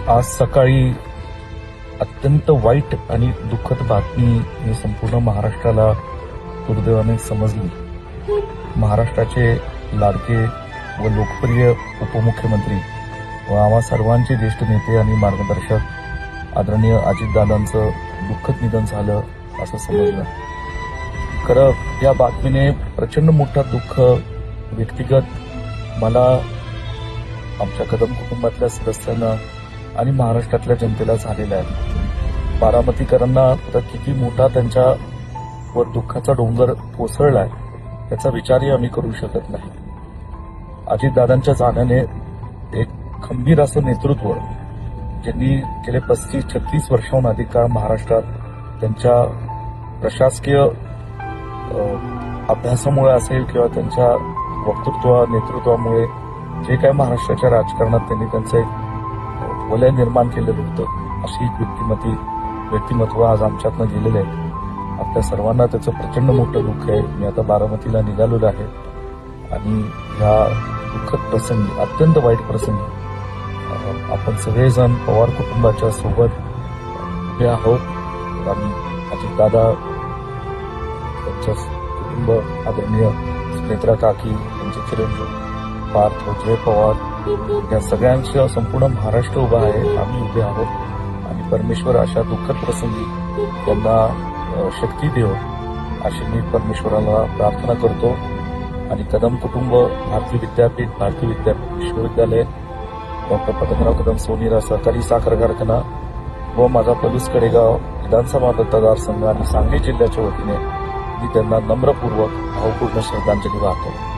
आज सकाळी अत्यंत वाईट आणि दुःखद बातमी ही संपूर्ण महाराष्ट्राला दुर्दैवाने समजली. महाराष्ट्राचे लाडके व लोकप्रिय उपमुख्यमंत्री व आम्हा सर्वांचे ज्येष्ठ नेते आणि मार्गदर्शक आदरणीय अजितदादांचं दुःखद निधन झालं असं समजलं. खरं या बातमीने प्रचंड मोठा दुःख व्यक्तिगत मला, आमच्या कदम कुटुंबातल्या सदस्यांना आणि महाराष्ट्रातल्या जनतेला झालेला आहे. बारामतीकरांना तर किती मोठा त्यांच्यावर दुःखाचा डोंगर कोसळलाय याचा विचारही आम्ही करू शकत नाही. अजितदादांच्या जाण्याने एक खंबीर असं नेतृत्व, ज्यांनी गेले 35-36 वर्षांहून अधिक काळ महाराष्ट्रात त्यांच्या प्रशासकीय अभ्यासामुळे असेल किंवा त्यांच्या नेतृत्वामुळे जे काय महाराष्ट्राच्या राजकारणात त्यांनी त्यांचं एक वलय निर्माण केलेलं होतं, अशी व्यक्तिमत्व आज आमच्यातनं गेलेलं आहे. आपल्या सर्वांना त्याचं प्रचंड मोठं दुःख आहे. मी आता बारामतीला निघालेलो आहे आणि ह्या दुःखद प्रसंगी, अत्यंत वाईट प्रसंगी आपण सगळेजण पवार कुटुंबाच्या सोबत उभे आहोत. आणि अजितदादा, त्यांच्या कुटुंब, आदरणीय सुनेत्रा काकी, त्यांचे चिरंजीव पार्थ व जय पवार या सगळ्यांच्या संपूर्ण महाराष्ट्र उभा आहे. आम्ही उभे आहोत आणि परमेश्वर अशा दुःखद प्रसंगी त्यांना शक्ती देव अशी मी परमेश्वराला प्रार्थना करतो. आणि कदम कुटुंब, भारतीय विश्वविद्यालय, डॉक्टर पतंगराव कदम सोनेरा सहकारी साखर कारखाना व माझा पलूस कडेगाव विधानसभा मतदारसंघ आणि सांगली जिल्ह्याच्या वतीने मी त्यांना नम्रपूर्वक भावपूर्ण श्रद्धांजली वाहतो.